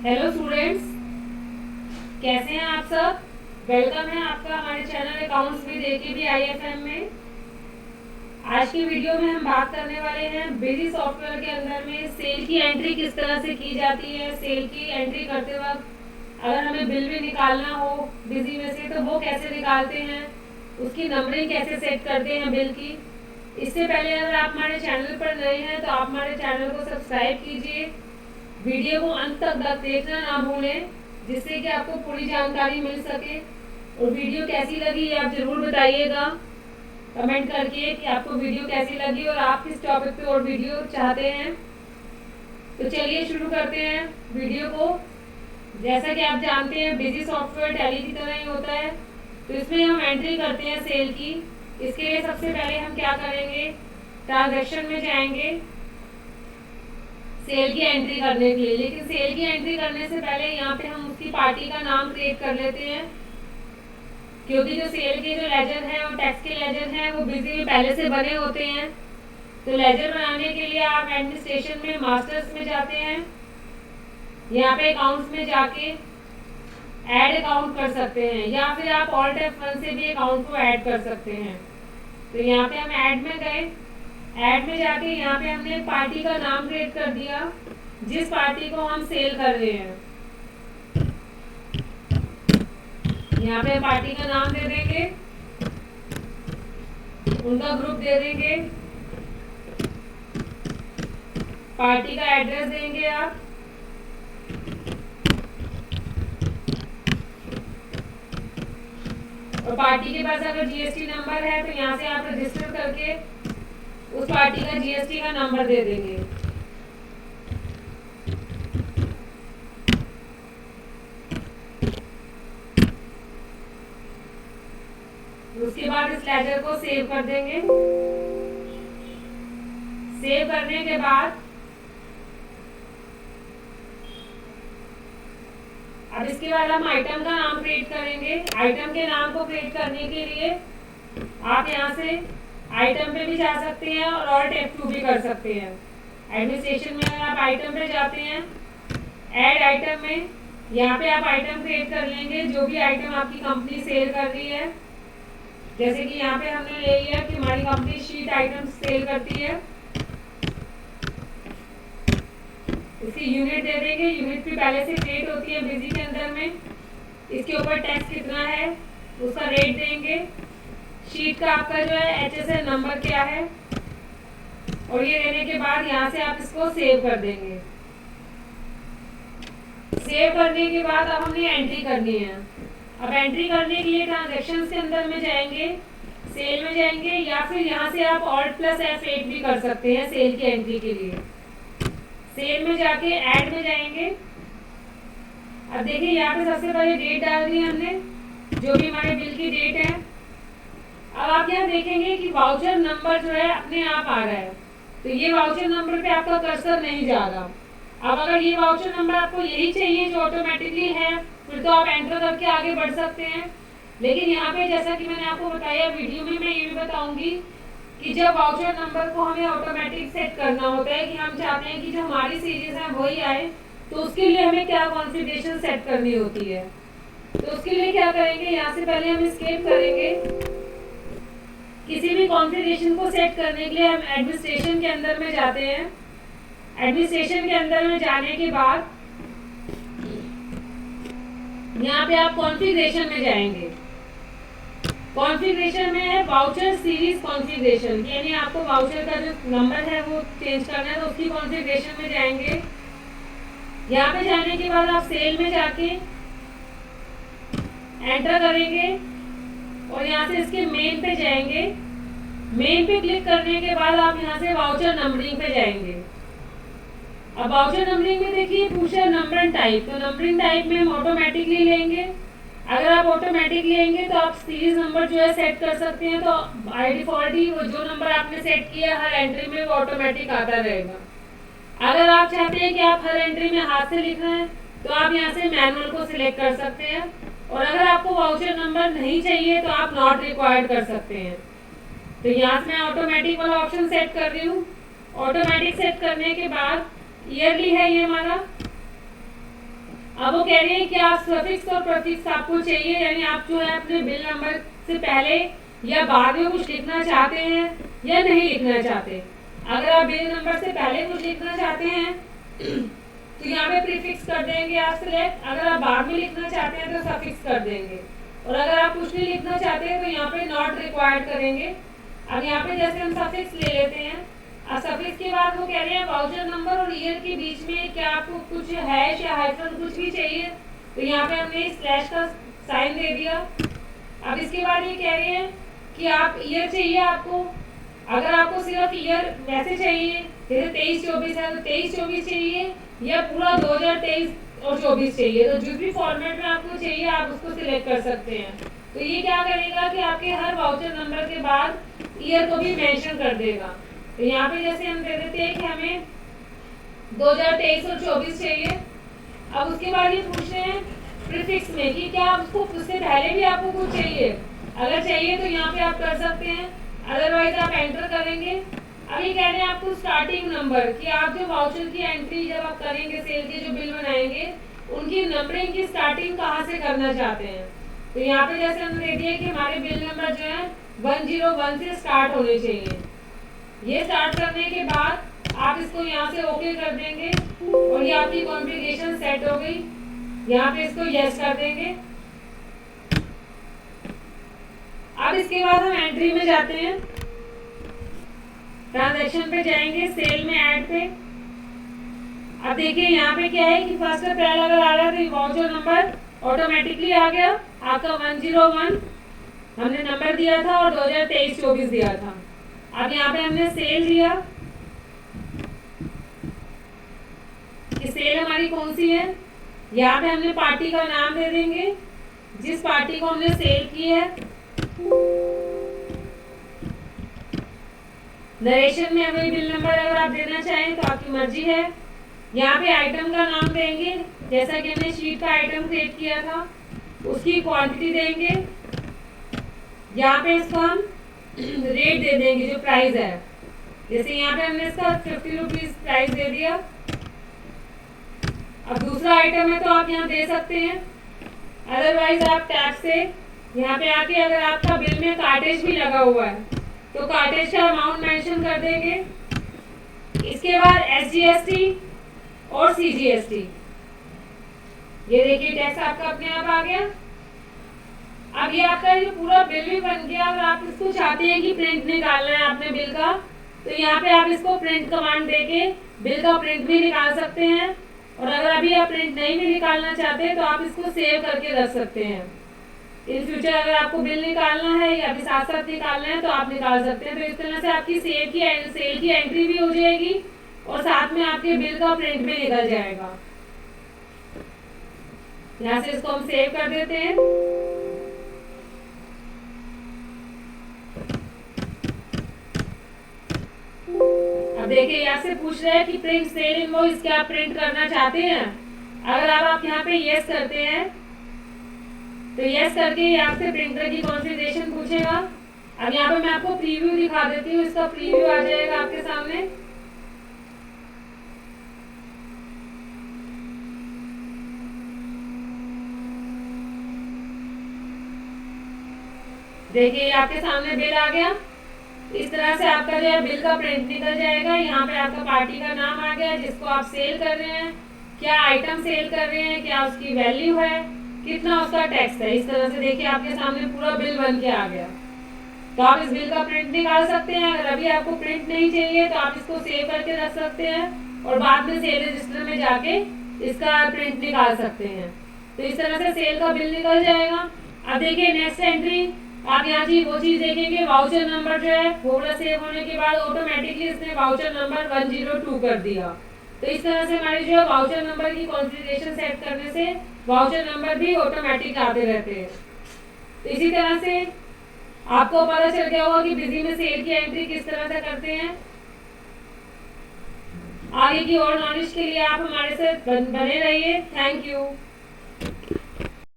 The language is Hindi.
हेलो स्टूडेंट्स, कैसे हैं आप सब। वेलकम है आपका हमारे चैनल अकाउंट्स भी देखिए भी IFM में। आज की वीडियो में हम बात करने वाले हैं बिजी सॉफ्टवेयर के अंदर में सेल की एंट्री किस तरह से की जाती है। सेल की एंट्री करते वक्त अगर हमें बिल भी निकालना हो बिजी में से तो वो कैसे निकालते हैं, उसकी नंबरिंग कैसे सेट करते हैं बिल की। इससे पहले अगर आप हमारे चैनल पर नए हैं तो आप हमारे चैनल को सब्सक्राइब कीजिए, वीडियो को अंत तक देखना ना भूलें जिससे कि आपको पूरी जानकारी मिल सके। और वीडियो कैसी लगी आप जरूर बताइएगा कमेंट करके कि आपको वीडियो कैसी लगी और आप किस टॉपिक पे और वीडियो चाहते हैं। तो चलिए शुरू करते हैं वीडियो को। जैसा कि आप जानते हैं बिजी सॉफ्टवेयर टैली की तरह ही होता है, तो इसमें हम एंट्री करते हैं सेल की। इसके लिए सबसे पहले हम क्या करेंगे, ट्रांजैक्शन में जाएंगे सेल की एंट्री करने के लिए। लेकिन सेल की एंट्री करने से पहले यहाँ पे हम उसकी पार्टी का नाम क्रिएट कर लेते हैं, क्योंकि जो सेल के जो लेजर हैं और टैक्स के लेजर हैं वो बिजी में पहले से बने होते हैं। तो लेजर बनाने के लिए आप एडमिनिस्ट्रेशन में मास्टर्स में जाते हैं, यहाँ पे अकाउंट्स में जाके ऐड अकाउंट कर सकते हैं, या फिर आप ऑल्ट F1 से भी अकाउंट को ऐड कर सकते हैं। तो यहाँ पे हम ऐड में गए, ऐड में जाके यहाँ पे हमने पार्टी का नाम क्रिएट कर दिया जिस पार्टी को हम सेल कर रहे हैं। यहाँ पे पार्टी का नाम दे देंगे, उनका ग्रुप दे देंगे, पार्टी का एड्रेस देंगे आप, और पार्टी के पास अगर GST नंबर है तो यहाँ से आप रजिस्टर करके उस पार्टी का GST का नंबर दे देंगे। उसके बाद इस लेजर को सेव कर देंगे। सेव करने के बाद अब इसके बाद हम आइटम का नाम क्रिएट करेंगे। आइटम के नाम को क्रिएट करने के लिए आप यहाँ से आइटम पे भी जा सकते हैं और ऑल्ट F2 भी कर सकते हैं। एडमिनिस्ट्रेशन में अगर आप आइटम पे जाते हैं, ऐड आइटम में यहाँ पे आप आइटम क्रिएट कर लेंगे जो भी आइटम आपकी कंपनी सेल कर रही है। जैसे कि यहाँ पे हमने ले लिया कि हमारी कंपनी शीट आइटम सेल करती है, इसकी यूनिट दे देंगे। यूनिट भी पहले से क्रिएट होती है बिजी के अंदर में। इसके ऊपर टैक्स कितना है उसका रेट देंगे। शीट का आपका जो है HSN नंबर क्या है, और ये देने के बाद यहाँ से आप इसको सेव कर देंगे। सेव करने के बाद अब हमने एंट्री करनी है। अब एंट्री करने के लिए ट्रांजैक्शंस के अंदर में जाएंगे, सेल में जाएंगे, या फिर यहाँ से आप ऑल्ट +F8 भी कर सकते हैं सेल की एंट्री के लिए। सेल में जाके ऐड में जाएंगे। अब देखिए यहाँ पे सबसे पहले डेट डाल दी हमने, जो भी हमारे बिल की डेट है। अब आप यहाँ देखेंगे कि वाउचर नंबर जो है अपने आप आ रहा है, तो ये वाउचर नंबर पे आपका कर्सर नहीं जा रहा। अब अगर ये वाउचर नंबर आपको यही चाहिए जो ऑटोमेटिकली है, फिर तो आप एंटर करके आगे बढ़ सकते हैं। लेकिन यहाँ पे जैसा कि मैंने आपको बताया वीडियो में, मैं ये भी बताऊंगी कि जब वाउचर नंबर को हमें ऑटोमेटिक सेट करना होता है कि हम चाहते हैं कि जो हमारी सीरीज है वही आए, तो उसके लिए हमें क्या कॉन्फ़िगरेशन सेट करनी होती है। तो उसके लिए क्या करेंगे, यहाँ से पहले हम एस्केप करेंगे। किसी भी कॉन्फ़िगरेशन को सेट करने के लिए हम एडमिनिस्ट्रेशन के अंदर में जाते हैं। एडमिनिस्ट्रेशन के अंदर में जाने के बाद यहाँ पे आप कॉन्फ़िगरेशन में जाएंगे। कॉन्फ़िगरेशन में है वाउचर सीरीज कॉन्फ़िगरेशन, यानी आपको वाउचर का जो नंबर है वो चेंज करना है, तो उसकी कॉन्फ़िगरेशन में जाएंगे। यहाँ पे जाने के बाद आप सेल में जाके एंटर करेंगे और यहाँ से इसके मेन पे जाएंगे। मेन पे क्लिक करने के बाद आप यहाँ से वाउचर नंबरिंग पे जाएंगे। अब वाउचर नंबरिंग में देखिए पूछा नंबर टाइप, तो नंबरिंग टाइप में हम ऑटोमेटिकली लेंगे। अगर आप ऑटोमेटिक लेंगे तो आप सीरीज नंबर जो है सेट कर सकते हैं, तो बाय डिफॉल्ट ही वो जो नंबर आपने सेट किया हर एंट्री में वो ऑटोमेटिक आता रहेगा। अगर आप चाहते हैं कि आप हर एंट्री में हाथ से लिखना है तो आप यहाँ से मैनुअल को सिलेक्ट कर सकते हैं, और अगर आपको वाउचर नंबर नहीं चाहिए तो आप नॉट रिक्वायर्ड कर सकते हैं। तो यहाँ से मैं ऑटोमेटिक वाला ऑप्शन सेट कर रही हूँ। ऑटोमेटिक सेट करने के बाद ईयरली है ये हमारा, अब वो कह रहे हैं कि आप सफिक्स और प्रीफिक्स आपको चाहिए, यानी आप जो है अपने बिल नंबर से पहले या बाद में कुछ लिखना चाहते हैं या नहीं लिखना चाहते। अगर आप बिल नंबर से पहले कुछ लिखना चाहते हैं तो यहाँ पे प्रीफिक्स कर देंगे आप सिलेक्ट, अगर आप बाद में लिखना चाहते हैं तो सफिक्स कर देंगे, और अगर आप कुछ नहीं लिखना चाहते हैं तो यहाँ पे नॉट रिक्वायर्ड करेंगे। अब यहाँ पे जैसे हम सफिक्स ले लेते हैं, अब सफिक्स के बाद वो कह रहे हैं वाउचर नंबर और ईयर के बीच में क्या आपको कुछ हैश या हाइफन कुछ भी चाहिए, तो यहाँ पे हमने स्लैश का साइन दे दिया। अब इसके बाद ये कह रहे हैं कि आप ईयर चाहिए आपको, अगर आपको सिर्फ ईयर वैसे चाहिए जैसे 23-24 है तो 23-24 चाहिए, या पूरा 2023 और 24 चाहिए, तो जिस भी फॉर्मेट में आपको चाहिए आप उसको सिलेक्ट कर सकते हैं। तो ये क्या करेगा कि आपके हर वाउचर नंबर के बाद ईयर को भी मेंशन कर देगा। तो यहाँ पे जैसे हम दे देते हैं कि हमें 2023 और 24 चाहिए। अब उसके बाद ये पूछ रहे हैं प्रीफिक्स में कि क्या उसको उससे पहले भी आपको कुछ चाहिए, अगर चाहिए तो यहाँ पे आप कर सकते हैं, अदरवाइज आप एंटर करेंगे। अभी कह रहे हैं आपको स्टार्टिंग नंबर कि आप जो वाउचर की एंट्री जब आप करेंगे, सेल के जो बिल बनाएंगे उनकी नंबरिंग की स्टार्टिंग कहाँ से करना चाहते हैं। तो यहाँ पे जैसे हमने दे दिया कि हमारे बिल नंबर जो है 101 से स्टार्ट होने चाहिए। ये स्टार्ट करने के बाद आप इसको यहाँ से ओके कर देंगे और ये आपकी कॉन्फ़िगरेशन सेट हो गई। यहाँ पे इसको यस कर देंगे। अब इसके बाद हम एंट्री में जाते हैं, ट्रांजैक्शन पे जाएंगे, सेल में ऐड पे। अब देखिए यहाँ पे क्या है कि 1 अप्रैल अगर आ रहा है तो वाउचर नंबर ऑटोमेटिकली आ गया आपका 101 हमने नंबर दिया था और 2023-24 दिया था। अब यहाँ पे हमने सेल दिया कि सेल हमारी कौन सी है, यहाँ पे हमने पार्टी का नाम दे देंगे जिस पार्टी को हमने सेल की है। नरेशन में हमें बिल नंबर अगर आप देना चाहें तो आपकी मर्जी है। यहाँ पे आइटम का नाम देंगे, जैसा कि हमने शीट का आइटम क्रिएट किया था उसकी क्वांटिटी देंगे। यहाँ पे इसको हम रेट दे देंगे जो प्राइस है, जैसे यहाँ पे हमने इसका 50 रुपीज प्राइस दे दिया। अब दूसरा आइटम है तो आप यहाँ दे सकते हैं, अदरवाइज आप टैब से यहाँ पे आके अगर आपका बिल में कार्टेज भी लगा हुआ है तो कार्टेज का अमाउंट मेंशन कर देंगे। इसके बाद SGST और CGST, ये देखिए टैक्स आपका अपने आप आ गया। अब ये आपका ये पूरा बिल भी बन गया। अगर आप इसको चाहते हैं कि प्रिंट निकालना है अपने बिल का तो यहाँ पे आप इसको प्रिंट कमांड देके बिल का प्रिंट भी निकाल सकते हैं, और अगर अभी आप प्रिंट नहीं भी निकालना चाहते तो आप इसको सेव करके रख सकते हैं। इन फ्यूचर अगर आपको बिल निकालना है या अभी साथ साथ निकालना है तो आप निकाल सकते हैं। तो इस तरह से आपकी सेल की एंट्री भी हो जाएगी और साथ में आपके बिल का प्रिंट भी निकल जाएगा। यहाँ से इसको हम सेव कर देते हैं। अब देखिए यहाँ से पूछ रहा है कि प्रिंट सेल इनवॉइस क्या आप प्रिंट करना चाहते हैं। अगर आप यहाँ पे यस करते हैं तो यस करके ये आपसे प्रिंटर की कॉन्फ़िगरेशन पूछेगा। अब यहाँ पे मैं आपको प्रीव्यू दिखा देती हूँ, इसका प्रीव्यू आ जाएगा आपके सामने। देखिए आपके सामने बिल आ गया। इस तरह से आपका जो है बिल का प्रिंट निकल जाएगा। यहाँ पे आपका पार्टी का नाम आ गया जिसको आप सेल कर रहे हैं, क्या आइटम सेल कर रहे हैं, क्या उसकी वैल्यू है, कितना उसका टैक्स है। इस तरह से देखिए आपके सामने पूरा बिल बन के आ गया। तो आप इस बिल का प्रिंट निकाल सकते हैं। अगर अभी आपको प्रिंट नहीं चाहिए तो आप इसको सेव करके रख सकते हैं और बाद में सेल रजिस्टर में जाके इसका प्रिंट निकाल सकते हैं। तो इस तरह से सेल का बिल निकल जाएगा। अब देखिए नेक्स्ट एंट्री, आप यहाँ जी वो चीज देखेंगे, वाउचर नंबर जो है पूरा सेव होने के बाद ऑटोमेटिकली इसने वाउचर नंबर 102 कर दिया। तो इस तरह से हमारी जो है वाउचर नंबर की कॉन्फ़िगरेशन सेट करने से वाउचर नंबर भी ऑटोमेटिक आते रहते हैं। तो इसी तरह से आपको पता चल गया होगा कि बिजी में सेल की एंट्री किस तरह से करते हैं। आगे की और नॉलेज के लिए आप हमारे साथ बने रहिए। Thank you.